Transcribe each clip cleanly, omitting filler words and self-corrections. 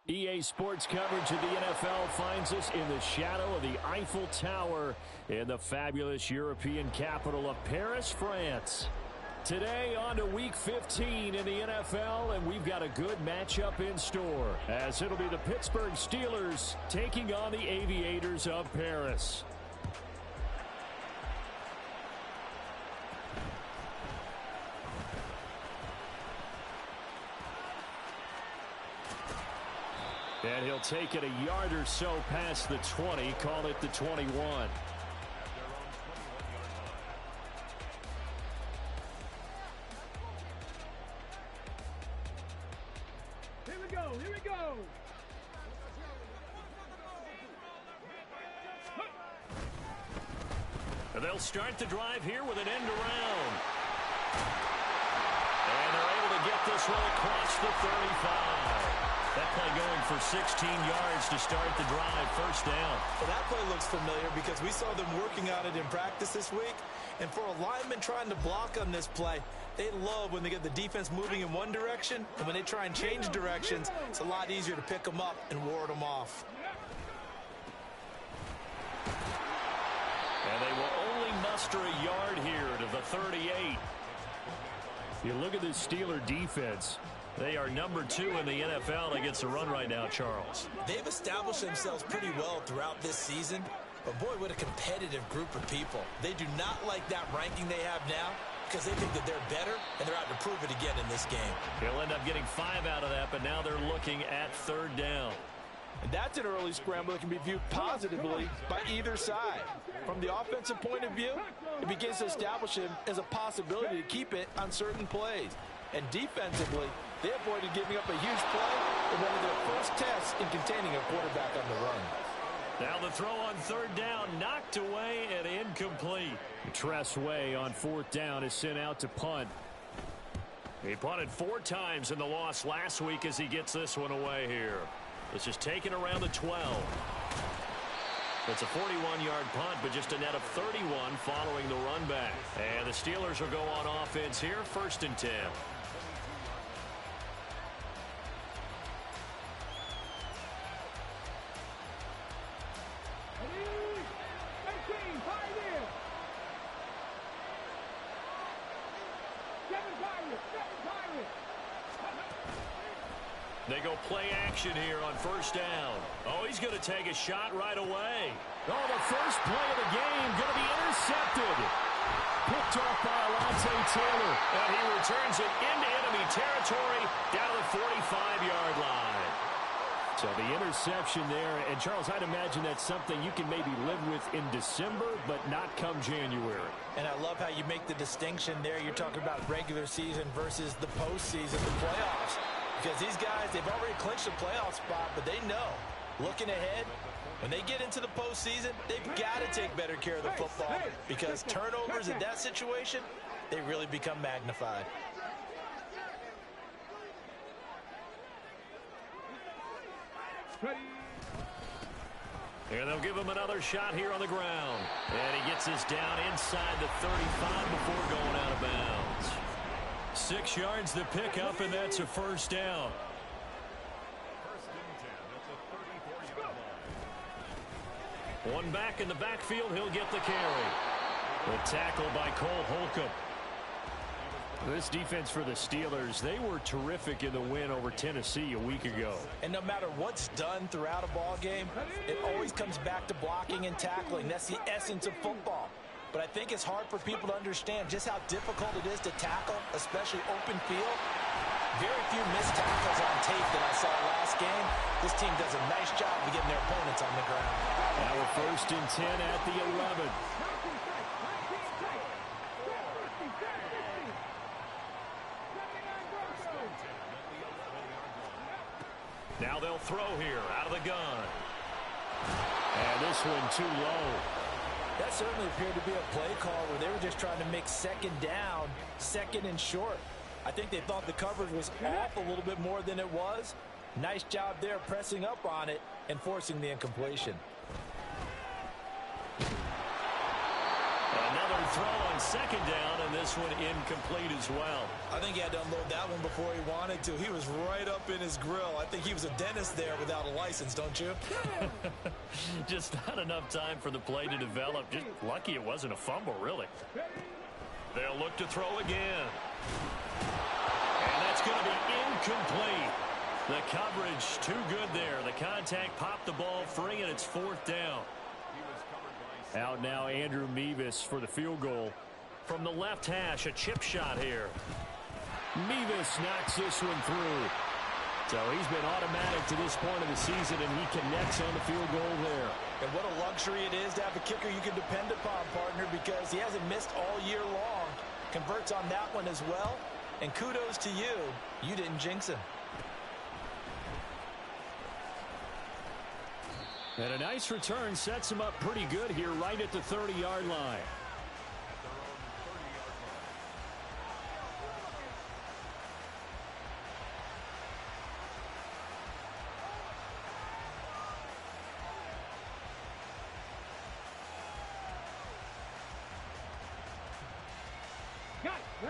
EA Sports coverage of the NFL finds us in the shadow of the Eiffel Tower in the fabulous European capital of Paris, France. Today on to Week 15 in the NFL, and we've got a good matchup in store, as it'll be the Pittsburgh Steelers taking on the Aviators of Paris. And he'll take it a yard or so past the 20, call it the 21. Here we go, here we go. And they'll start the drive here with an end around. And they're able to get this one across the 35. That play going for 16 yards to start the drive, first down. Well, that play looks familiar because we saw them working on it in practice this week. And for a lineman trying to block on this play, they love when they get the defense moving in one direction. And when they try and change directions, it's a lot easier to pick them up and ward them off. And they will only muster a yard here to the 38. You look at this Steeler defense. They are number 2 in the NFL against the run right now, Charles. They've established themselves pretty well throughout this season. But, boy, what a competitive group of people. They do not like that ranking they have now because they think that they're better, and they're out to prove it again in this game. He'll end up getting 5 out of that, but now they're looking at third down. And that's an early scramble that can be viewed positively by either side. From the offensive point of view, it begins to establish him as a possibility to keep it on certain plays. And defensively, they avoided giving up a huge play in one of their first tests in containing a quarterback on the run. Now the throw on third down, knocked away and incomplete. Tress Way on fourth down is sent out to punt. He punted 4 times in the loss last week as he gets this one away here. This is taken around the 12. It's a 41-yard punt, but just a net of 31 following the run back. And the Steelers will go on offense here, 1st and 10. They go play action here on first down. Oh, he's going to take a shot right away. Oh, the first play of the game going to be intercepted. Picked off by Alontae Taylor. And he returns it into enemy territory down to the 45-yard line. So the interception there. And, Charles, I'd imagine that's something you can maybe live with in December, but not come January. And I love how you make the distinction there. You're talking about regular season versus the postseason, the playoffs. Because these guys, they've already clinched a playoff spot, but they know, looking ahead, when they get into the postseason, they've got to take better care of the football because turnovers in that situation, they really become magnified. And they'll give him another shot here on the ground. And he gets this down inside the 35 before going out of bounds. 6 yards to pick up, and that's a first down. One back in the backfield, he'll get the carry. The tackle by Cole Holcomb. This defense for the Steelers, they were terrific in the win over Tennessee a week ago. And no matter what's done throughout a ball game, it always comes back to blocking and tackling. That's the essence of football. But I think it's hard for people to understand just how difficult it is to tackle, especially open field. Very few missed tackles on tape that I saw last game. This team does a nice job of getting their opponents on the ground. Now we're 1st and 10 at the 11. Now they'll throw here out of the gun. And this one too low. That certainly appeared to be a play call where they were just trying to make second down, 2nd and short. I think they thought the coverage was off a little bit more than it was. Nice job there pressing up on it and forcing the incompletion. Another throw on second down, and this one incomplete as well. I think he had to unload that one before he wanted to. He was right up in his grill. I think he was a dentist there without a license, don't you? Just not enough time for the play to develop. Just lucky it wasn't a fumble, really. They'll look to throw again. And that's going to be incomplete. The coverage too good there. The contact popped the ball free, and it's fourth down. Out now, Andrew Mevis for the field goal. From the left hash, a chip shot here. Mevis knocks this one through. So he's been automatic to this point of the season, and he connects on the field goal there. And what a luxury it is to have a kicker you can depend upon, partner, because he hasn't missed all year long. Converts on that one as well. And kudos to you. You didn't jinx him. And a nice return sets him up pretty good here right at the 30-yard line.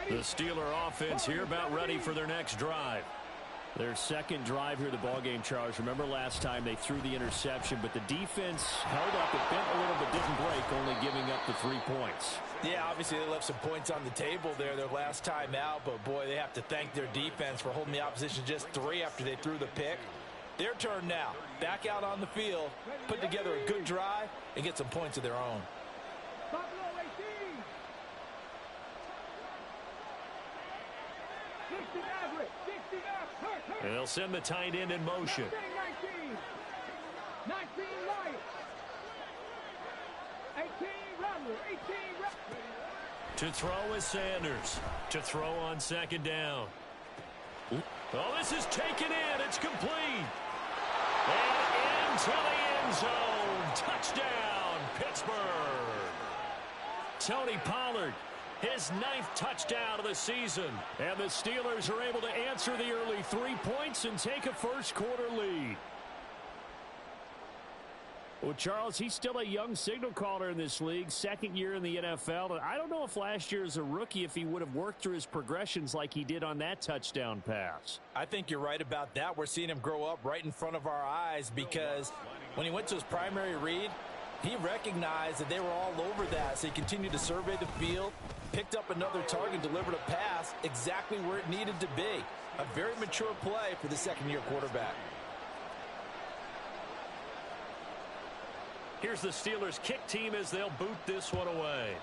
The Steeler offense here about ready for their next drive. Their second drive here of the ballgame, Charles. Remember last time they threw the interception, but the defense held up. It bent a little but didn't break, only giving up the 3 points. Yeah, obviously they left some points on the table there their last time out, but boy, they have to thank their defense for holding the opposition just 3 after they threw the pick. Their turn now. Back out on the field, put together a good drive, and get some points of their own. And they'll send the tight end in motion. 19 Lions. 18 Rattler. 18 Rattler. To throw is Sanders. To throw on second down. Oh, this is taken in. It's complete. And into the end zone. Touchdown, Pittsburgh. Tony Pollard. His 9th touchdown of the season. And the Steelers are able to answer the early 3 points and take a first-quarter lead. Well, Charles, he's still a young signal caller in this league, second year in the NFL. And I don't know if last year as a rookie, if he would have worked through his progressions like he did on that touchdown pass. I think you're right about that. We're seeing him grow up right in front of our eyes because when he went to his primary read, he recognized that they were all over that, so he continued to survey the field, picked up another target, delivered a pass exactly where it needed to be. A very mature play for the second-year quarterback. Here's the Steelers' kick team as they'll boot this one away.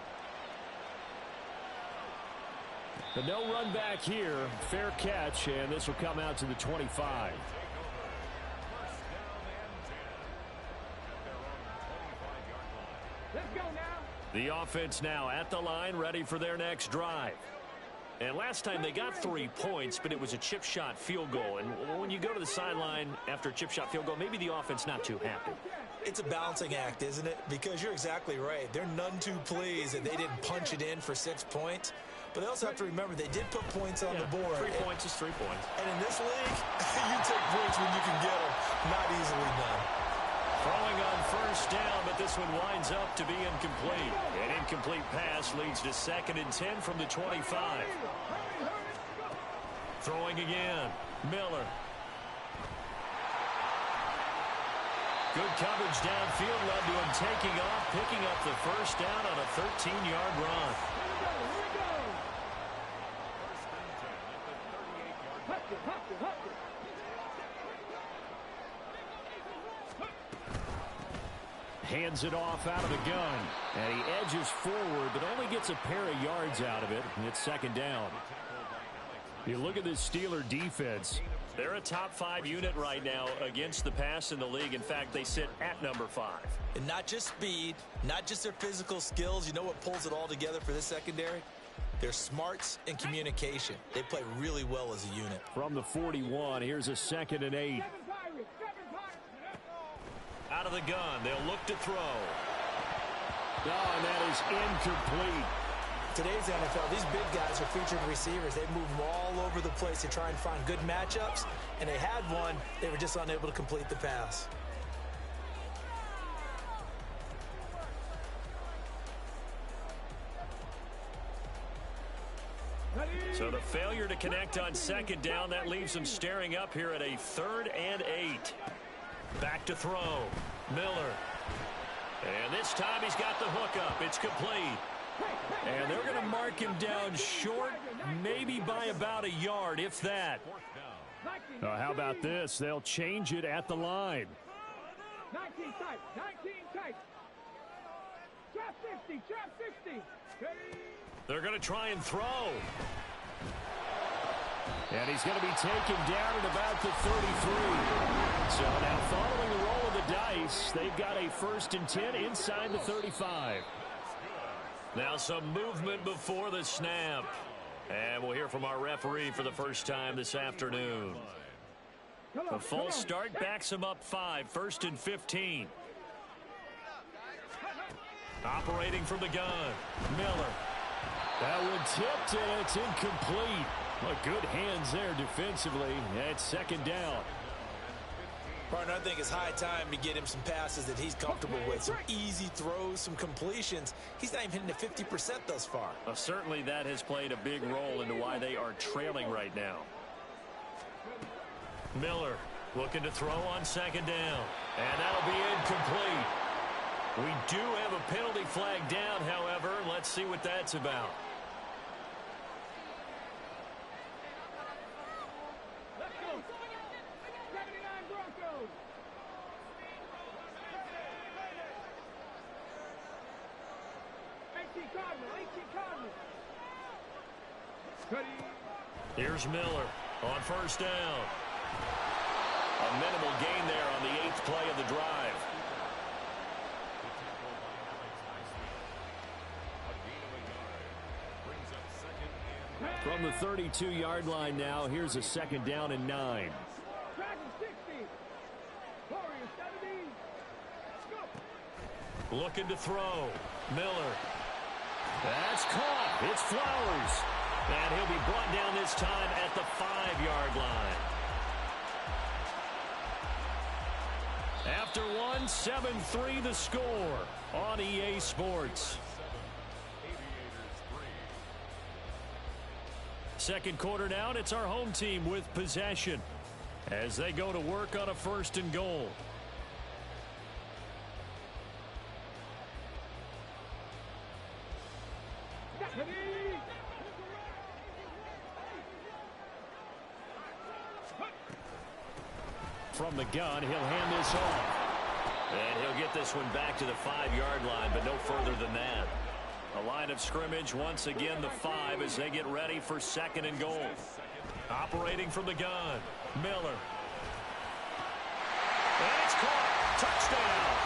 But no run back here. Fair catch, and this will come out to the 25. Let's go now. The offense now at the line, ready for their next drive. And last time they got 3 points, but it was a chip shot field goal. And when you go to the sideline after a chip shot field goal, maybe the offense not too happy. It's a balancing act, isn't it? Because you're exactly right. They're none too pleased that they didn't punch it in for 6 points. But they also have to remember they did put points on the board. 3 points is 3 points. And in this league, you take points when you can get them. Not easily done. Throwing on first down, but this one winds up to be incomplete. An incomplete pass leads to 2nd and 10 from the 25. Throwing again. Miller. Good coverage downfield led to him taking off, picking up the first down on a 13-yard run. Hands it off out of the gun. And he edges forward, but only gets a pair of yards out of it. And it's 2nd down. You look at this Steeler defense. They're a top 5 unit right now against the pass in the league. In fact, they sit at number 5. And not just speed, not just their physical skills. You know what pulls it all together for this secondary? Their smarts and communication. They play really well as a unit. From the 41, here's a 2nd and 8. Out of the gun, they'll look to throw. Oh, and that is incomplete. Today's NFL, these big guys are featured receivers. They move them all over the place to try and find good matchups, and they had one. They were just unable to complete the pass. So the failure to connect on second down, that leaves them staring up here at a 3rd and 8. Back to throw. Miller. And this time he's got the hook up. It's complete. And they're going to mark him down short, maybe by about a yard, if that. How about this? They'll change it at the line. 19 tight, 19 tight. Trap 50, trap 50. They're going to try and throw. And he's going to be taken down at about the 33. So now following the roll of the dice, they've got a 1st and 10 inside the 35. Now some movement before the snap. And we'll hear from our referee for the first time this afternoon. A false start backs him up 5, 1st and 15. Operating from the gun, Miller. That one tipped, and it's incomplete. Well, good hands there defensively. It's 2nd down. Partner, I think it's high time to get him some passes that he's comfortable with. Some easy throws, some completions. He's not even hitting the 50% thus far. Certainly that has played a big role into why they are trailing right now. Miller looking to throw on 2nd down. And that'll be incomplete. We do have a penalty flag down, however. Let's see what that's about. Let's go. 79 Broncos. Here's Miller on 1st down. A minimal gain there on the 8th play of the drive. From the 32-yard line now, here's a 2nd down and 9. Looking to throw. Miller. That's caught. It's Flowers. And he'll be brought down this time at the 5-yard line. After one, 7-3 the score on EA Sports. Second quarter down, it's our home team with possession as they go to work on a 1st and goal. From the gun, he'll hand this off. And he'll get this one back to the 5-yard line, but no further than that. A line of scrimmage, once again the 5 as they get ready for 2nd and goal. Operating from the gun, Miller. And it's caught. Touchdown.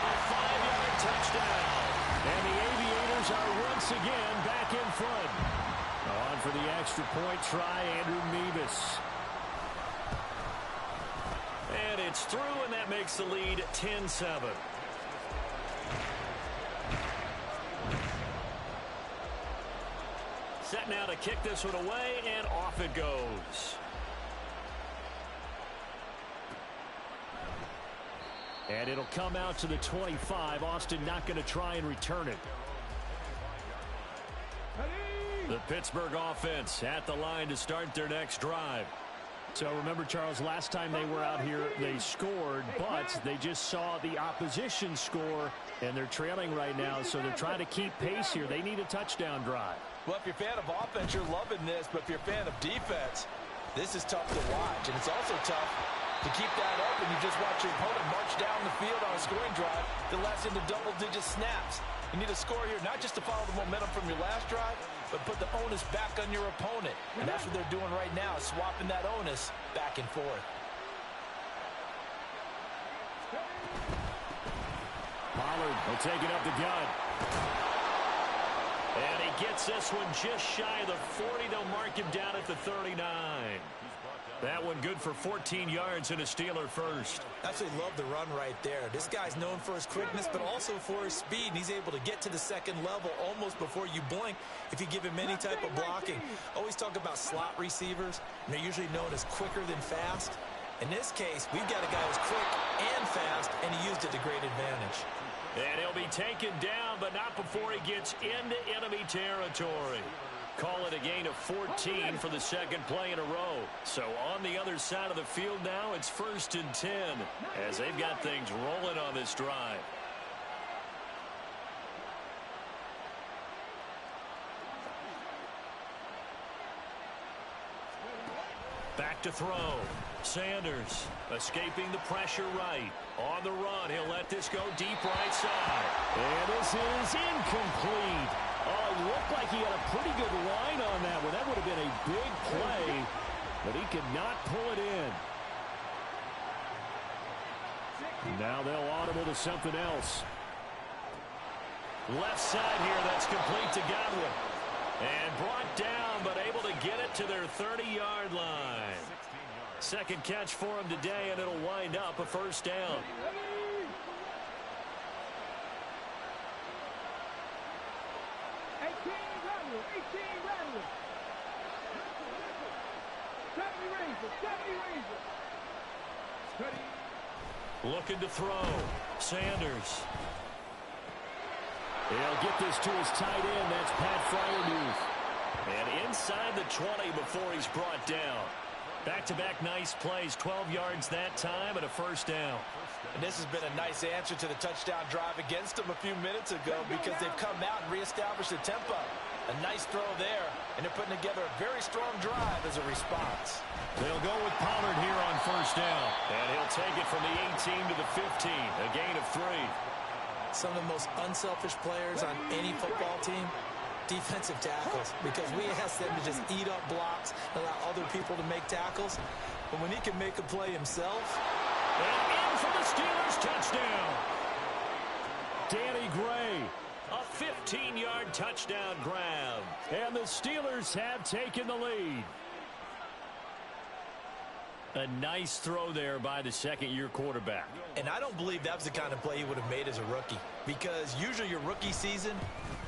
A 5-yard touchdown. And the Aviators are once again back in front. On for the extra point try, Andrew Mevis. And it's through, and that makes the lead 10-7. Set now to kick this one away, and off it goes. And it'll come out to the 25. Austin not going to try and return it. The Pittsburgh offense at the line to start their next drive. So remember, Charles, last time they were out here, they scored, but they just saw the opposition score, and they're trailing right now, so they're trying to keep pace here. They need a touchdown drive. Well, if you're a fan of offense, you're loving this, but if you're a fan of defense, this is tough to watch, and it's also tough to keep that up when you just watch your opponent march down the field on a scoring drive that lasts into double-digit snaps. You need a score here, not just to follow the momentum from your last drive, but put the onus back on your opponent. And that's what they're doing right now, swapping that onus back and forth. Pollard will take it up the gut. And he gets this one just shy of the 40. They'll mark him down at the 39. That one good for 14 yards and a Steeler first. Absolutely love the run right there. This guy's known for his quickness, but also for his speed. And he's able to get to the second level almost before you blink if you give him any type of blocking. Always talk about slot receivers, and they're usually known as quicker than fast. In this case, we've got a guy who's quick and fast, and he used it to great advantage. And he'll be taken down, but not before he gets into enemy territory. Call it a gain of 14 for the second play in a row. So on the other side of the field now, it's 1st and 10 as they've got things rolling on this drive. Back to throw. Sanders escaping the pressure right. On the run, he'll let this go deep right side. And this is incomplete. Oh, it looked like he had a pretty good line on that one. That would have been a big play, but he could not pull it in. Now they'll audible to something else. Left side here, that's complete to Godwin. And brought down, but able to get it to their 30-yard line. Second catch for him today, and it'll wind up a 1st down. Looking to throw. Sanders. He'll get this to his tight end. That's Pat Fryermuth. And inside the 20 before he's brought down. Back-to-back nice plays. 12 yards that time and a 1st down. And this has been a nice answer to the touchdown drive against them a few minutes ago because they've come out and reestablished the tempo. A nice throw there, and they're putting together a very strong drive as a response. They'll go with Pollard here on 1st down. And he'll take it from the 18 to the 15. A gain of 3. Some of the most unselfish players on any football team, defensive tackles, because we ask them to just eat up blocks, allow other people to make tackles. But when he can make a play himself. And in for the Steelers touchdown. Danny Gray. A 15-yard touchdown grab. And the Steelers have taken the lead. A nice throw there by the second-year quarterback. And I don't believe that was the kind of play he would have made as a rookie, because usually your rookie season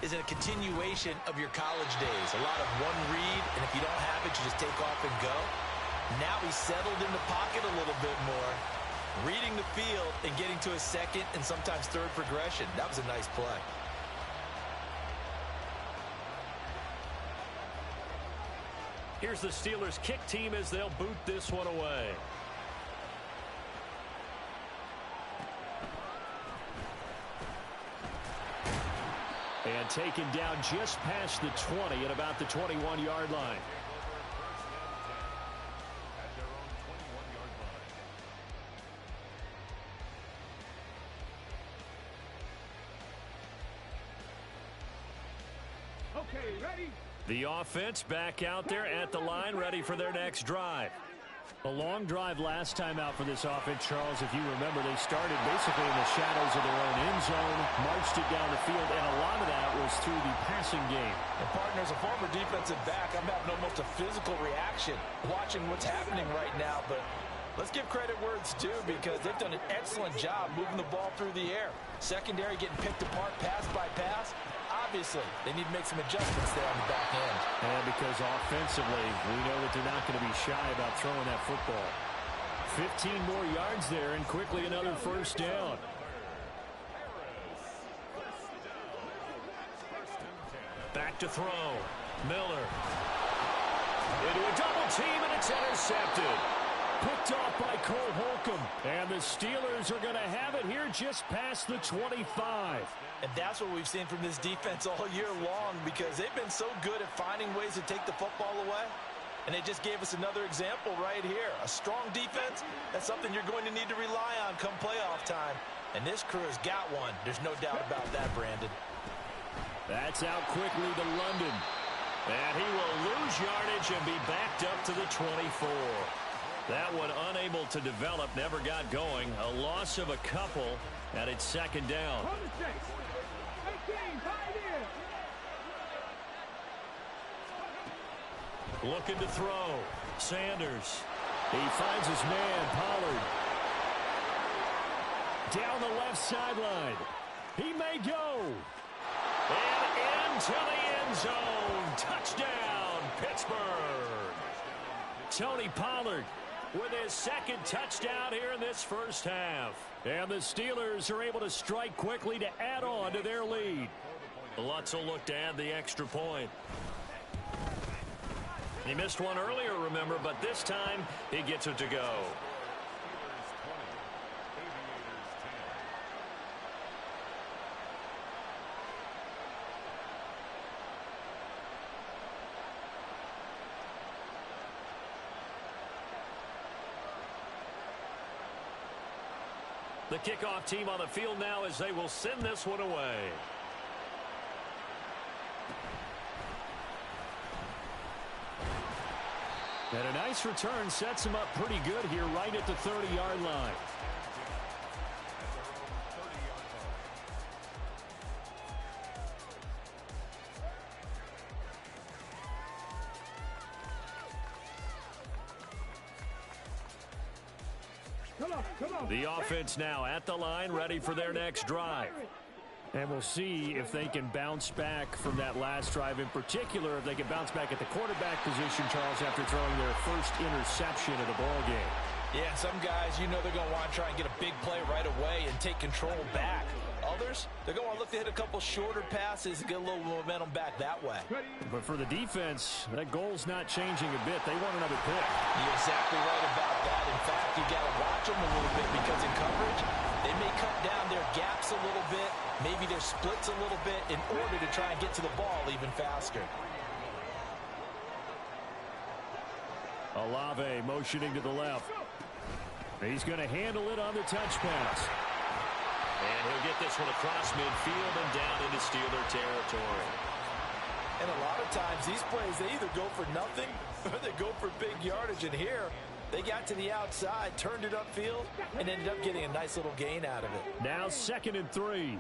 is a continuation of your college days. A lot of one read, and if you don't have it, you just take off and go. Now he's settled in the pocket a little bit more, reading the field and getting to his second and sometimes third progression. That was a nice play. Here's the Steelers kick team as they'll boot this one away. And taken down just past the 20 at about the 21-yard line. Okay, ready? The offense back out there at the line, ready for their next drive. A long drive last time out for this offense, Charles. If you remember, they started basically in the shadows of their own end zone, marched it down the field, and a lot of that was through the passing game. And partner, as a former defensive back, I'm having almost a physical reaction watching what's happening right now. But let's give credit where it's due, because they've done an excellent job moving the ball through the air. Secondary getting picked apart pass by pass. Obviously, they need to make some adjustments there on the back end. And because offensively, we know that they're not going to be shy about throwing that football. 15 more yards there, and quickly another 1st down. Back to throw. Miller. Into a double team, and it's intercepted. Picked off by Cole Holcomb. And the Steelers are going to have it here just past the 25. And that's what we've seen from this defense all year long, because they've been so good at finding ways to take the football away. And they just gave us another example right here. A strong defense, that's something you're going to need to rely on come playoff time. And this crew has got one. There's no doubt about that, Brandon. That's out quickly to London. And he will lose yardage and be backed up to the 24. That one unable to develop, never got going. A loss of a couple, and it's 2nd down. Looking to throw. Sanders. He finds his man, Pollard. Down the left sideline. He may go. And into the end zone. Touchdown, Pittsburgh. Tony Pollard with his 2nd touchdown here in this 1st half. And the Steelers are able to strike quickly to add on to their lead. Lutz will look to add the extra point. He missed one earlier, remember, but this time he gets it to go. The kickoff team on the field now as they will send this one away. And a nice return sets him up pretty good here right at the 30-yard line. The offense now at the line, ready for their next drive. And we'll see if they can bounce back from that last drive, in particular if they can bounce back at the quarterback position, Charles, after throwing their first interception of the ball game. Yeah, some guys, you know they're going to want to try and get a big play right away and take control back. Others, they're going to look to hit a couple shorter passes and get a little momentum back that way. But for the defense, that goal's not changing a bit. They want another pick. You're exactly right about that. In fact, you got to watch them a little bit because in coverage, they may cut down their gaps a little bit, maybe their splits a little bit in order to try and get to the ball even faster. Olave motioning to the left. He's going to handle it on the touch pass. And he'll get this one across midfield and down into Steeler territory. And a lot of times these plays, they either go for nothing or they go for big yardage. And here, they got to the outside, turned it upfield, and ended up getting a nice little gain out of it. Now 2nd and 3.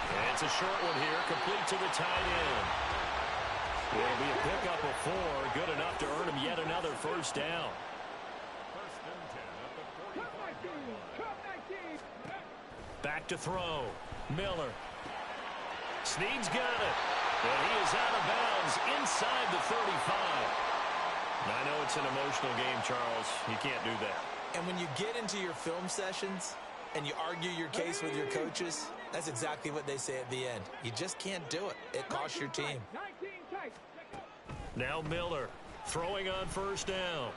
And it's a short one here, complete to the tight end. It'll be a pickup of 4, good enough to earn him yet another first down. Back to throw. Miller. Snead's got it. And he is out of bounds inside the 35. I know it's an emotional game, Charles. You can't do that. And when you get into your film sessions and you argue your case with your coaches, that's exactly what they say at the end. You just can't do it. It costs your team. Now Miller throwing on first down.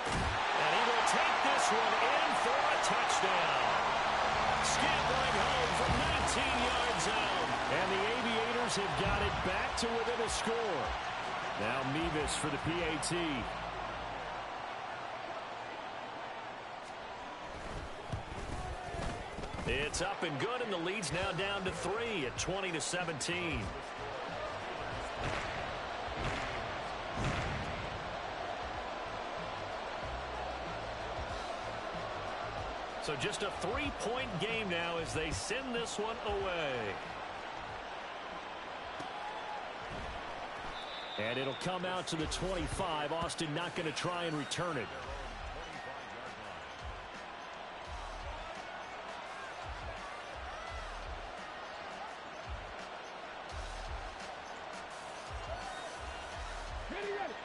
And he will take this one in for a touchdown. Scampering home from 19 yards out. And the Aviators have got it back to within a score. Now Mevis for the PAT. It's up and good, and the lead's now down to 3 at 20-17. So just a 3-point game now as they send this one away. And it'll come out to the 25. Austin not going to try and return it.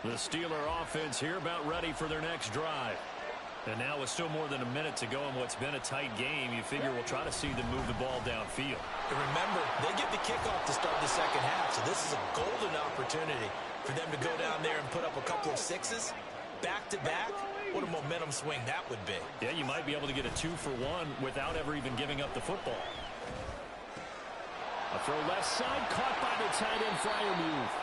The Steeler offense here about ready for their next drive. And now with still more than a minute to go in what's been a tight game, you figure we'll try to see them move the ball downfield. And remember, they get the kickoff to start the second half, so this is a golden opportunity for them to go down there and put up a couple of sixes. Back-to-back, what a momentum swing that would be. Yeah, you might be able to get a 2-for-1 without ever even giving up the football. A throw left side, caught by the tight end Freiermuth.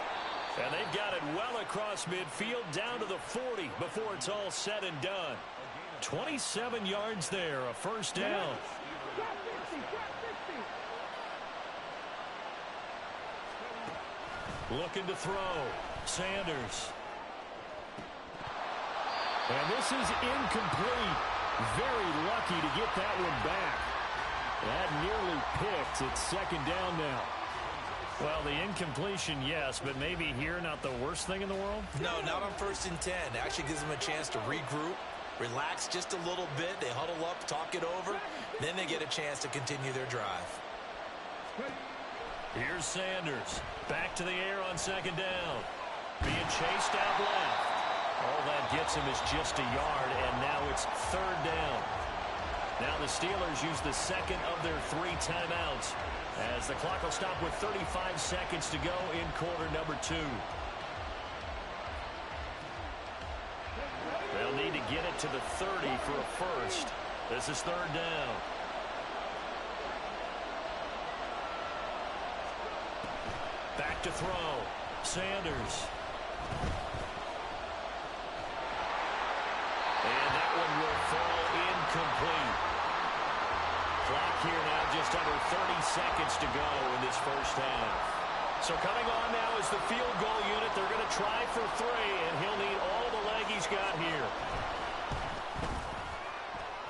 And they've got it well across midfield down to the 40 before it's all said and done. 27 yards there, a first down. Looking to throw. Sanders. And this is incomplete. Very lucky to get that one back. That nearly picked. It's second down now. Well, the incompletion, yes, but maybe here not the worst thing in the world? No, not on 1st and 10. Actually gives them a chance to regroup, relax just a little bit. They huddle up, talk it over. Then they get a chance to continue their drive. Here's Sanders. Back to the air on second down. Being chased out left. All that gets him is just a yard, and now it's third down. Now the Steelers use the second of their 3 timeouts as the clock will stop with 35 seconds to go in quarter number 2. They'll need to get it to the 30 for a first. This is 3rd down. Back to throw. Sanders. And that one will fall incomplete. Clock here now just under 30 seconds to go in this first half. So coming on now is the field goal unit. They're going to try for 3, and he'll need all the leg he's got here.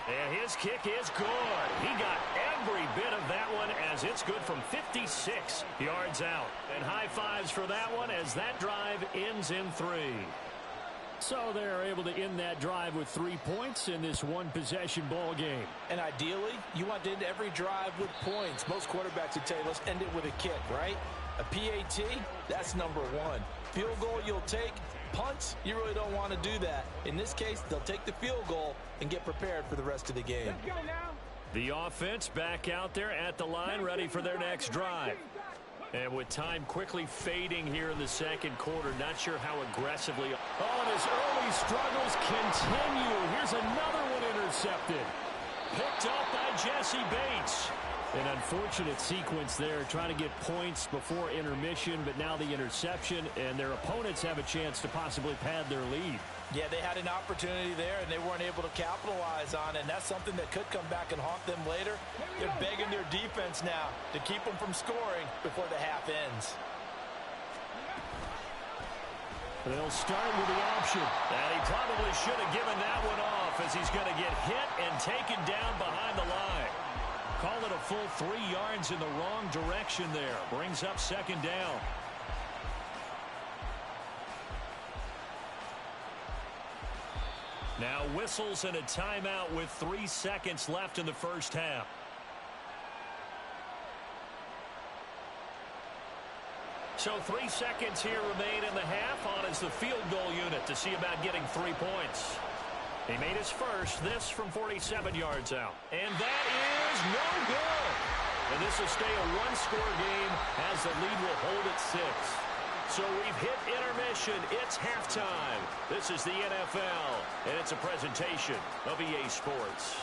And his kick is good. He got every bit of that one as it's good from 56 yards out. And high fives for that one as that drive ends in 3. So they're able to end that drive with 3 points in this one-possession ball game. And ideally, you want to end every drive with points. Most quarterbacks would tell you, let's end it with a kick, right? A PAT, that's number 1. Field goal you'll take. Punts, you really don't want to do that. In this case, they'll take the field goal and get prepared for the rest of the game. Let's go now. The offense back out there at the line, ready for their next drive. And with time quickly fading here in the second quarter, not sure how aggressively. Oh, and his early struggles continue. Here's another one intercepted. Picked up by Jesse Bates. An unfortunate sequence there, trying to get points before intermission, but now the interception, and their opponents have a chance to possibly pad their lead. Yeah, they had an opportunity there, and they weren't able to capitalize on it, and that's something that could come back and haunt them later. They're begging their defense now to keep them from scoring before the half ends. They'll start with the option. And he probably should have given that one off as he's going to get hit and taken down behind the line. Call it a full 3 yards in the wrong direction there. Brings up 2nd down. Now whistles and a timeout with 3 seconds left in the first half. So 3 seconds here remain in the half. On is the field goal unit to see about getting 3 points. He made his first, this from 47 yards out. And that is no good. And this will stay a 1-score game as the lead will hold at 6. So we've hit intermission. It's halftime. This is the NFL, and it's a presentation of EA Sports.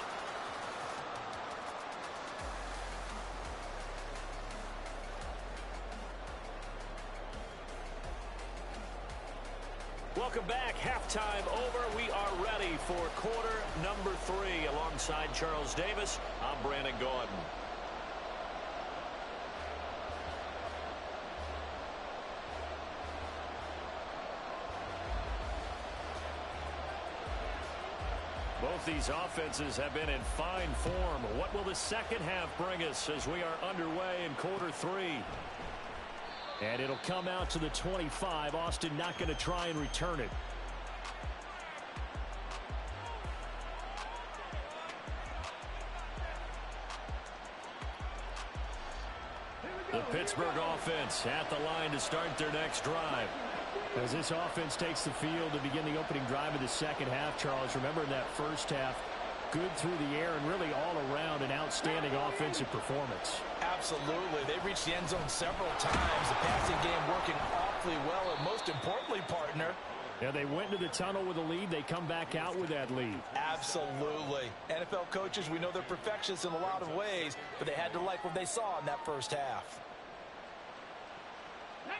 Welcome back. Halftime over. We are ready for quarter number 3. Alongside Charles Davis, I'm Brandon Gordon. Both these offenses have been in fine form. What will the second half bring us as we are underway in quarter 3? And it'll come out to the 25. Austin not going to try and return it. The Pittsburgh offense at the line to start their next drive. As this offense takes the field to begin the opening drive of the second half, Charles, remember in that first half, good through the air and really all around an outstanding offensive performance. Absolutely. They reached the end zone several times. The passing game working awfully well, and most importantly, partner, yeah, they went into the tunnel with a lead. They come back out with that lead. Absolutely. NFL coaches, we know they're perfectionists in a lot of ways, but they had to like what they saw in that first half.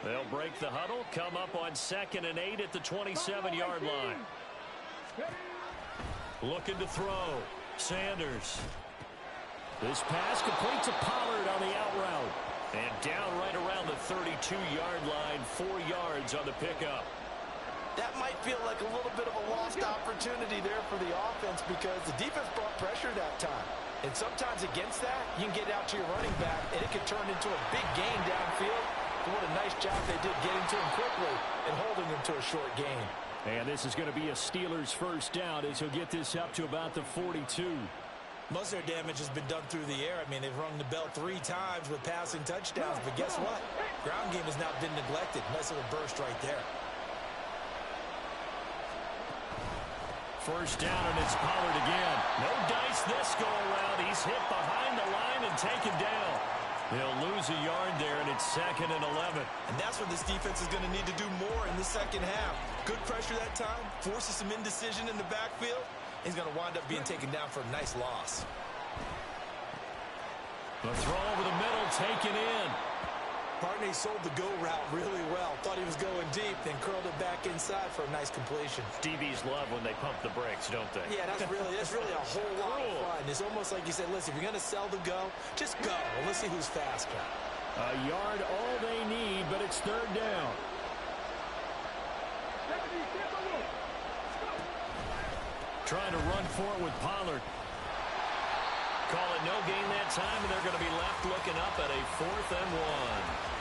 They'll break the huddle, come up on 2nd and 8 at the 27-yard line. Looking to throw. Sanders. This pass complete to Pollard on the out route. And down right around the 32-yard line, 4 yards on the pickup. That might feel like a little bit of a lost opportunity there for the offense because the defense brought pressure that time. And sometimes against that, you can get out to your running back, and it can turn into a big gain downfield. But what a nice job they did getting to him quickly and holding him to a short gain. And this is going to be a Steelers first down as he'll get this up to about the 42. Most of their damage has been done through the air. I mean, they've rung the bell 3 times with passing touchdowns. But guess what? Ground game has now been neglected. Nice little burst right there. First down, and it's Pollard again. No dice this go around. He's hit behind the line and taken down. They'll lose a yard there, and it's 2nd and 11. And that's what this defense is going to need to do more in the second half. Good pressure that time, forces some indecision in the backfield. He's going to wind up being taken down for a nice loss. The throw over the middle, taken in. Partney sold the go route really well. Thought he was going deep, then curled it back inside for a nice completion. DBs love when they pump the brakes, don't they? Yeah, that's really a whole lot of fun. It's almost like you said, listen, if you're going to sell the go, just go. Well, let's see who's faster. A yard all they need, but it's 3rd down. Trying to run for it with Pollard. Call it no gain that time, and they're going to be left looking up at a 4th and 1.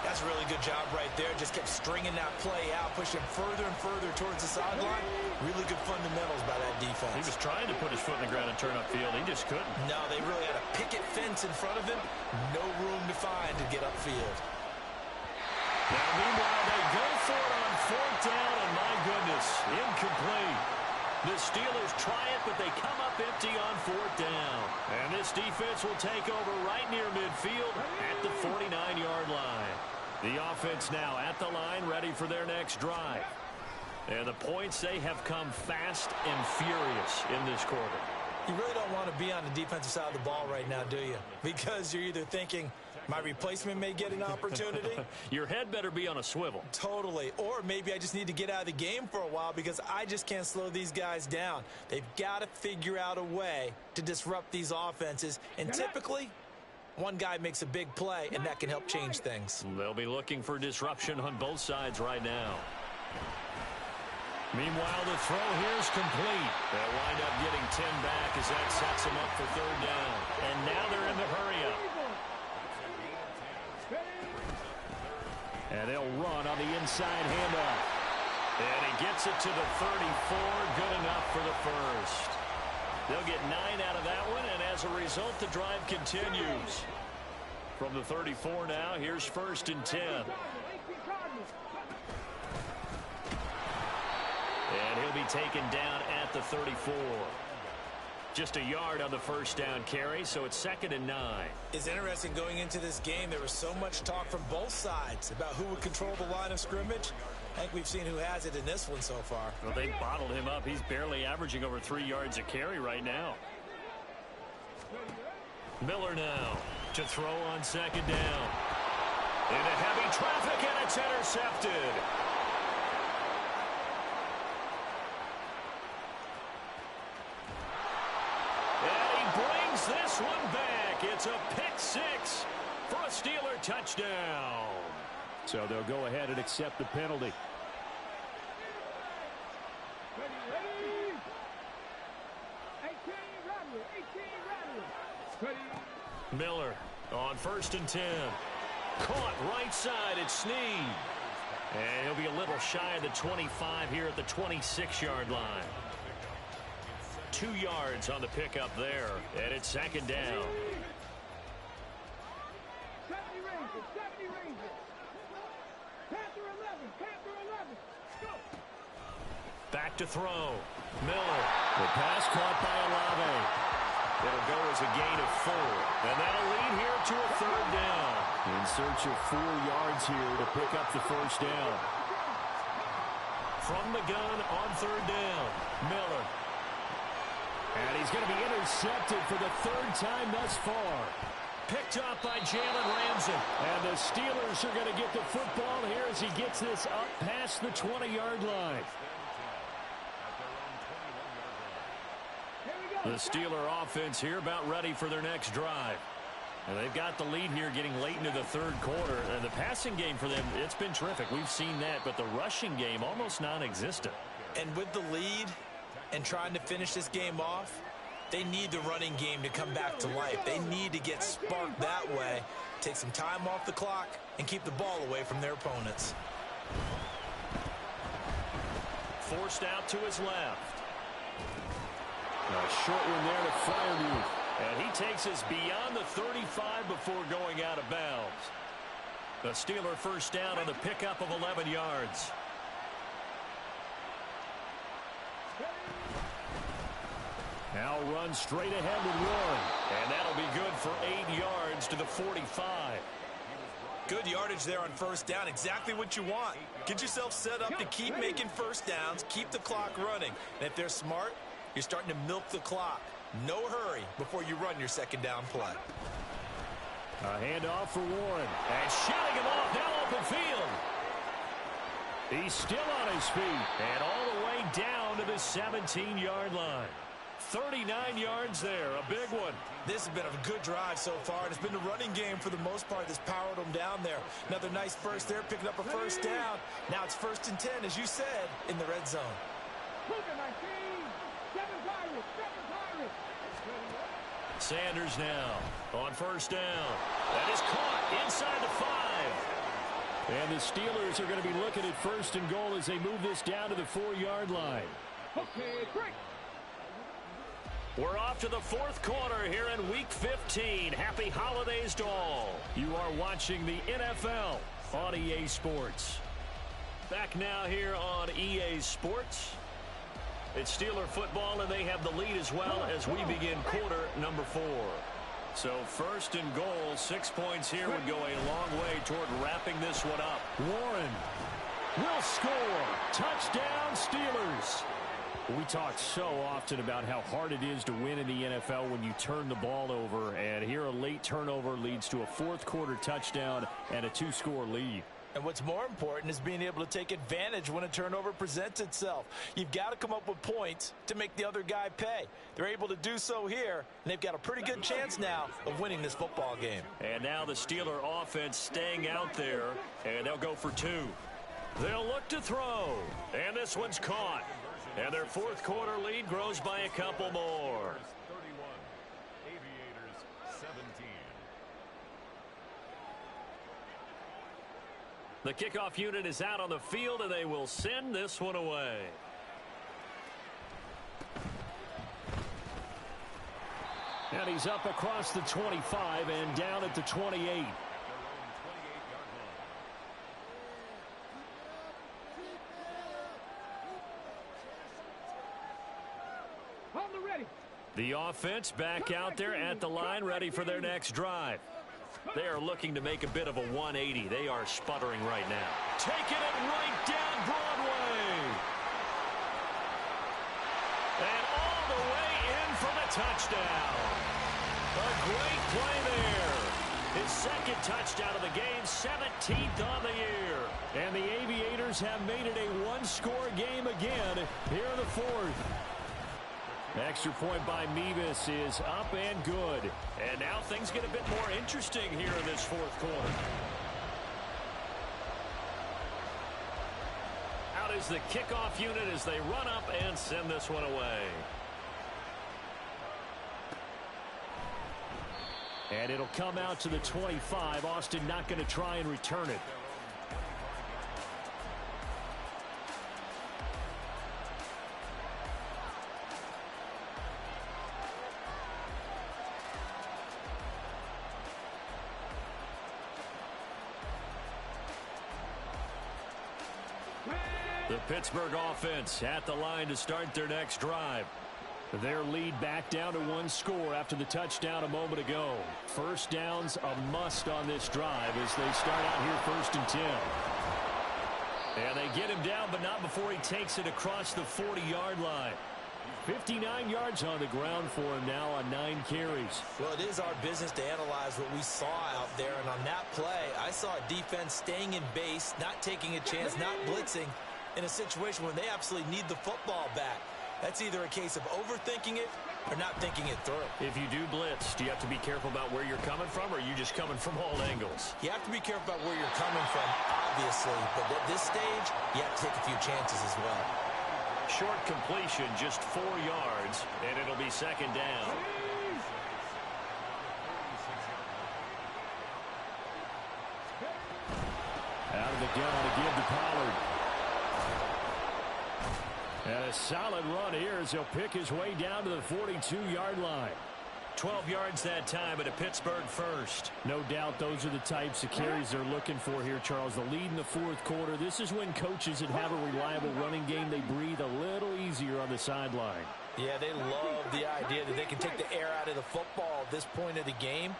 That's a really good job right there. Just kept stringing that play out, pushing further and further towards the sideline. Really good fundamentals by that defense. He was trying to put his foot in the ground and turn upfield. He just couldn't. No, they really had a picket fence in front of him. No room to find to get upfield. Now, meanwhile, they go for it on 4th down, and my goodness, incomplete. The Steelers try it, but they come up empty on 4th down. And this defense will take over right near midfield at the 49-yard line. The offense now at the line, ready for their next drive. And the points, they have come fast and furious in this quarter. You really don't want to be on the defensive side of the ball right now, do you? Because you're either thinking, my replacement may get an opportunity. Your head better be on a swivel. Totally. Or maybe I just need to get out of the game for a while because I just can't slow these guys down. They've got to figure out a way to disrupt these offenses. And typically, one guy makes a big play, and that can help change things. They'll be looking for disruption on both sides right now. Meanwhile, the throw here is complete. They'll wind up getting 10 back as that sets them up for 3rd down. And now they're in the hurry-up. And they'll run on the inside handoff. And he gets it to the 34. Good enough for the first. They'll get 9 out of that one, and as a result, the drive continues. From the 34 now, here's 1st and 10. And he'll be taken down at the 34. Just a yard on the first down carry, so it's 2nd and 9. It's interesting going into this game. There was so much talk from both sides about who would control the line of scrimmage. I think we've seen who has it in this one so far. Well, they bottled him up. He's barely averaging over 3 yards a carry right now. Miller now to throw on 2nd down. Into heavy traffic, and it's intercepted. This one back. It's a pick 6 for a Steeler touchdown. So they'll go ahead and accept the penalty. Miller on 1st and 10. Caught right side. It's Snead. And he'll be a little shy of the 25 here at the 26-yard line. 2 yards on the pickup there, and it's 2nd down. Back to throw. Miller. The pass caught by Olave. It'll go as a gain of 4. And that'll lead here to a 3rd down. In search of 4 yards here to pick up the first down. From the gun on 3rd down. Miller. And he's going to be intercepted for the 3rd time thus far. Picked up by Jalen Ramsey. And the Steelers are going to get the football here as he gets this up past the 20-yard line. The Steeler offense here about ready for their next drive. And they've got the lead here getting late into the 3rd quarter. And the passing game for them, it's been terrific. We've seen that. But the rushing game, almost non-existent. And with the lead and trying to finish this game off, they need the running game to come back to life. They need to get sparked that way, take some time off the clock, and keep the ball away from their opponents. Forced out to his left. A short one there to Freiermuth. And he takes us beyond the 35 before going out of bounds. The Steeler first down on the pickup of 11 yards. Now run straight ahead with Warren. And that'll be good for 8 yards to the 45. Good yardage there on first down. Exactly what you want. Get yourself set up to keep making first downs, keep the clock running. And if they're smart, you're starting to milk the clock. No hurry before you run your second down play. A handoff for Warren. And shooting him off now open field. He's still on his feet. And all the way down to the 17-yard line. 39 yards there, a big one. This has been a good drive so far, and it's been the running game for the most part that's powered them down there. Another nice burst there, picking up a first down. Now it's 1st and 10, as you said, in the red zone. Sanders now on first down. That is caught inside the 5. And the Steelers are going to be looking at 1st and goal as they move this down to the 4-yard line. Okay, break. We're off to the 4th quarter here in Week 15. Happy holidays to all. You are watching the NFL on EA Sports. Back now here on EA Sports. It's Steeler football, and they have the lead as well as we begin quarter number 4. So 1st and goal, 6 points here would go a long way toward wrapping this one up. Warren will score. Touchdown, Steelers. We talk so often about how hard it is to win in the NFL when you turn the ball over, and here a late turnover leads to a 4th quarter touchdown and a 2-score lead. And what's more important is being able to take advantage when a turnover presents itself. You've got to come up with points to make the other guy pay. They're able to do so here, and they've got a pretty good chance now of winning this football game. And now the Steeler offense staying out there, and they'll go for 2. They'll look to throw, and this one's caught. And their 4th quarter lead grows by a couple more. 31, Aviators 17. The kickoff unit is out on the field, and they will send this one away. And he's up across the 25 and down at the 28. The offense back out there at the line, ready for their next drive. They are looking to make a bit of a 180. They are sputtering right now. Taking it right down Broadway. And all the way in for the touchdown. A great play there. His 2nd touchdown of the game, 17th on the year. And the Aviators have made it a 1-score game again here in the 4th. Extra point by Mevis is up and good. And now things get a bit more interesting here in this 4th quarter. Out is the kickoff unit as they run up and send this one away. And it'll come out to the 25. Austin not going to try and return it. The Pittsburgh offense at the line to start their next drive. Their lead back down to 1 score after the touchdown a moment ago. First down's a must on this drive as they start out here 1st and 10. And they get him down, but not before he takes it across the 40-yard line. 59 yards on the ground for him now on 9 carries. Well, it is our business to analyze what we saw out there, and on that play, I saw a defense staying in base, not taking a chance, not blitzing in a situation where they absolutely need the football back. That's either a case of overthinking it or not thinking it through. If you do blitz, do you have to be careful about where you're coming from, or are you just coming from all angles? You have to be careful about where you're coming from, obviously, but at this stage, you have to take a few chances as well. Short completion, just 4 yards, and it'll be 2nd down. Out of the gun to give to Pollard. And a solid run here as he'll pick his way down to the 42-yard line. 12 yards that time, but a Pittsburgh first. No doubt those are the types of carries they're looking for here, Charles. The lead in the 4th quarter. This is when coaches that have a reliable running game, they breathe a little easier on the sideline. Yeah, they love the idea that they can take the air out of the football at this point of the game.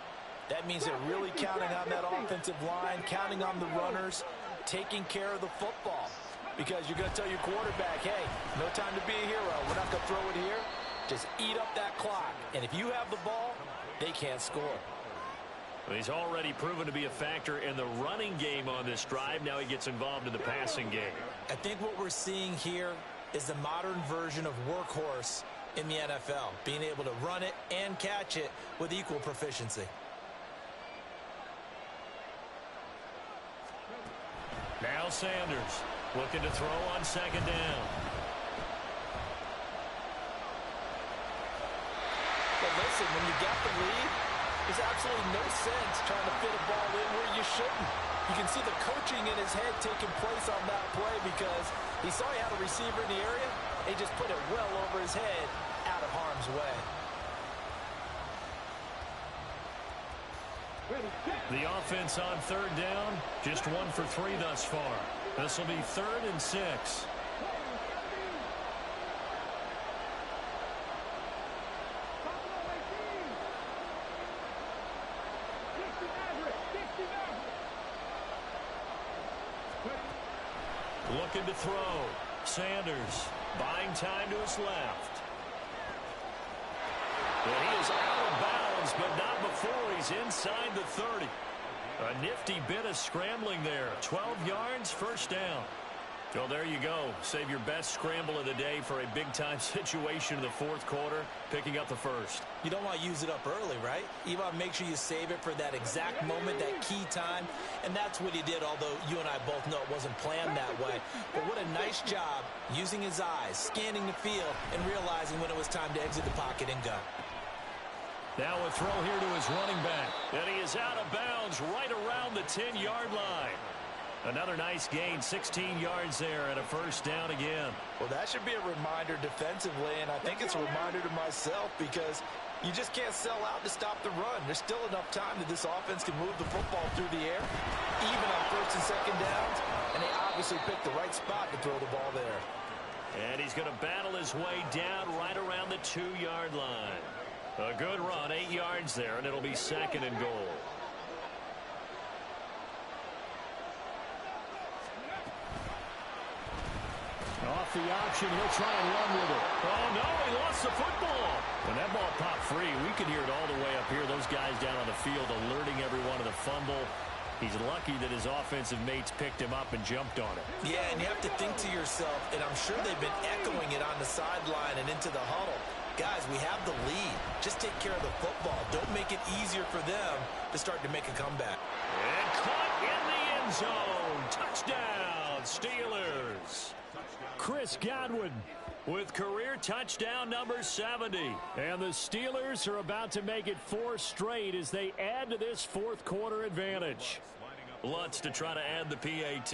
That means they're really counting on that offensive line, counting on the runners, taking care of the football. Because you're going to tell your quarterback, hey, no time to be a hero. We're not going to throw it here. Just eat up that clock. And if you have the ball, they can't score. Well, he's already proven to be a factor in the running game on this drive. Now he gets involved in the passing game. I think what we're seeing here is the modern version of workhorse in the NFL, being able to run it and catch it with equal proficiency. Now Sanders looking to throw on second down. But listen, when you got the lead, there's absolutely no sense trying to fit a ball in where you shouldn't. You can see the coaching in his head taking place on that play because he saw he had a receiver in the area. He just put it well over his head out of harm's way. The offense on third down, just 1 for 3 thus far. This will be 3rd and 6. Looking to throw. Sanders buying time to his left. And he is out of bounds, but not before he's inside the 30. A nifty bit of scrambling there. 12 yards, first down. Well, there you go. Save your best scramble of the day for a big-time situation in the 4th quarter, picking up the first. You don't want to use it up early, right? You want to make sure you save it for that exact moment, that key time, and that's what he did, although you and I both know it wasn't planned that way. But what a nice job using his eyes, scanning the field, and realizing when it was time to exit the pocket and go. Now a throw here to his running back. And he is out of bounds right around the 10-yard line. Another nice gain, 16 yards there, and a first down again. Well, that should be a reminder defensively, and I think it's a reminder to myself because you just can't sell out to stop the run. There's still enough time that this offense can move the football through the air, even on 1st and 2nd downs, and they obviously picked the right spot to throw the ball there. And he's going to battle his way down right around the 2-yard line. A good run, 8 yards there, and it'll be 2nd and goal. Off the option, he'll try and run with it. Oh, no, he lost the football. And that ball popped free. We could hear it all the way up here. Those guys down on the field alerting everyone of the fumble. He's lucky that his offensive mates picked him up and jumped on it. Yeah, and you have to think to yourself, and I'm sure they've been echoing it on the sideline and into the huddle. Guys, we have the lead. Just take care of the football. Don't make it easier for them to start to make a comeback. And caught in the end zone. Touchdown, Steelers. Chris Godwin with career touchdown number 70. And the Steelers are about to make it 4 straight as they add to this 4th quarter advantage. Lutz to try to add the PAT.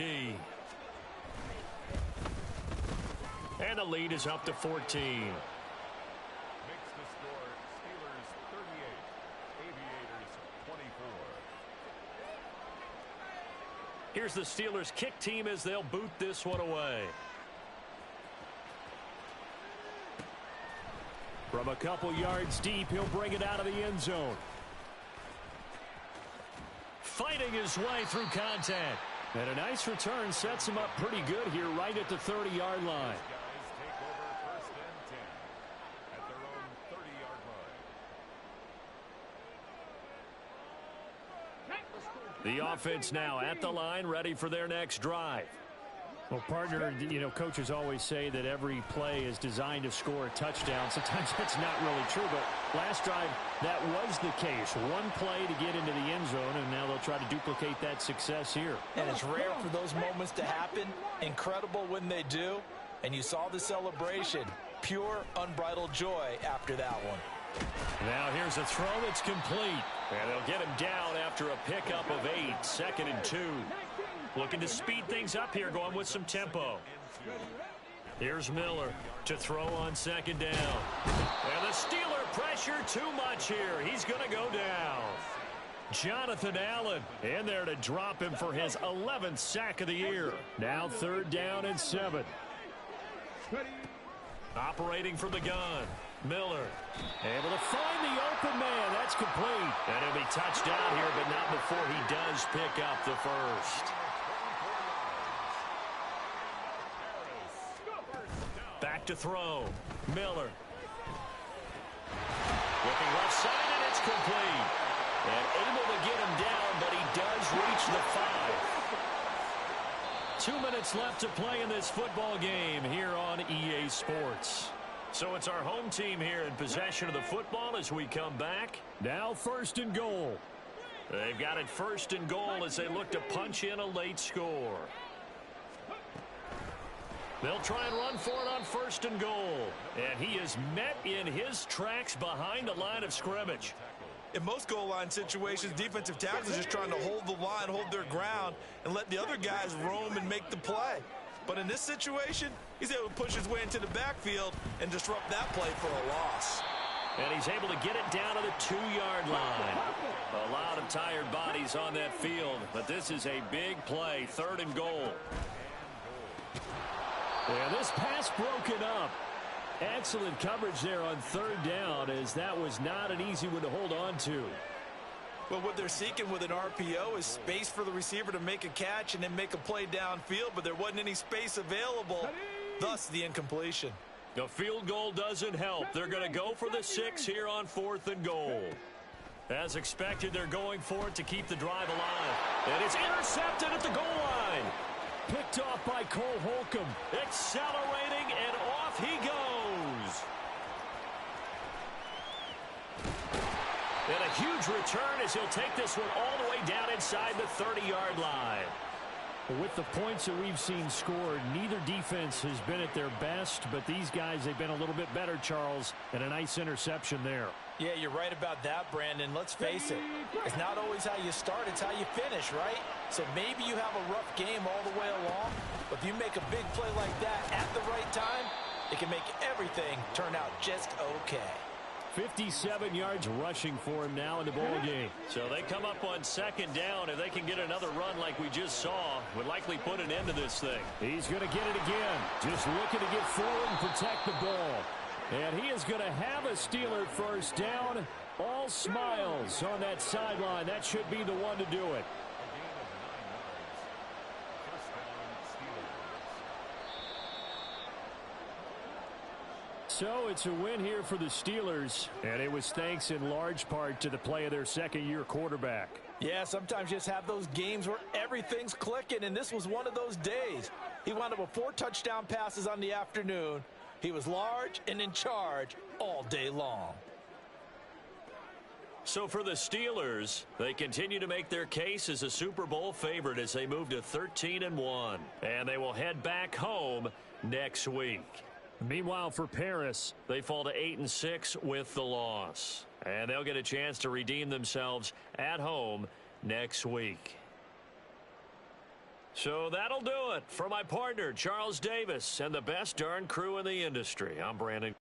And the lead is up to 14. Makes the score Steelers 38, Aviators 24. Here's the Steelers kick team as they'll boot this one away. From a couple yards deep, he'll bring it out of the end zone. Fighting his way through contact. And a nice return sets him up pretty good here right at the 30-yard line. Guys take over 1st and 10 at their own 30-yard line. The offense now at the line, ready for their next drive. Well, partner, you know, coaches always say that every play is designed to score a touchdown. Sometimes that's not really true, but last drive, that was the case. One play to get into the end zone, and now they'll try to duplicate that success here. And it's rare for those moments to happen. Incredible when they do. And you saw the celebration. Pure, unbridled joy after that one. Now here's a throw that's complete. And they'll get him down after a pickup of 8, 2nd and 2. Looking to speed things up here, going with some tempo. Here's Miller to throw on 2nd down. And the Steeler pressure too much here. He's going to go down. Jonathan Allen in there to drop him for his 11th sack of the year. Now 3rd down and 7. Operating from the gun. Miller able to find the open man. That's complete. And he'll be touched down here, but not before he does pick up the first. Back to throw. Miller. Looking left side, and it's complete. And able to get him down, but he does reach the 5. 2 minutes left to play in this football game here on EA Sports. So it's our home team here in possession of the football as we come back. Now 1st and goal. They've got it 1st and goal as they look to punch in a late score. They'll try and run for it on 1st and goal. And he is met in his tracks behind the line of scrimmage. In most goal line situations, defensive tackles are just trying to hold the line, hold their ground, and let the other guys roam and make the play. But in this situation, he's able to push his way into the backfield and disrupt that play for a loss. And he's able to get it down to the 2-yard line. A lot of tired bodies on that field, but this is a big play, 3rd and goal. And this pass broken up. Excellent coverage there on 3rd down, as that was not an easy one to hold on to. Well, what they're seeking with an RPO is space for the receiver to make a catch and then make a play downfield, but there wasn't any space available, thus the incompletion. The field goal doesn't help. They're going to go for the 6 here on 4th and goal. As expected, they're going for it to keep the drive alive. And it's intercepted at the goal line. Picked off by Cole Holcomb. Accelerating, and off he goes. And a huge return as he'll take this one all the way down inside the 30-yard line. With the points that we've seen scored, neither defense has been at their best, but these guys, they've been a little bit better, Charles, and a nice interception there. Yeah, you're right about that, Brandon. Let's face it. It's not always how you start, it's how you finish, right? So maybe you have a rough game all the way along, but if you make a big play like that at the right time, it can make everything turn out just okay. 57 yards rushing for him now in the ball game. So they come up on 2nd down. If they can get another run like we just saw, would likely put an end to this thing. He's going to get it again. Just looking to get forward and protect the ball. And he is going to have a Steeler 1st down. All smiles on that sideline. That should be the one to do it. So it's a win here for the Steelers, and it was thanks in large part to the play of their 2nd-year quarterback. Yeah, sometimes you just have those games where everything's clicking, and this was one of those days. He wound up with 4 touchdown passes on the afternoon. He was large and in charge all day long. So for the Steelers, they continue to make their case as a Super Bowl favorite as they move to 13-1. And they will head back home next week. Meanwhile, for Paris, they fall to 8-6 with the loss. And they'll get a chance to redeem themselves at home next week. So that'll do it for my partner, Charles Davis, and the best darn crew in the industry. I'm Brandon.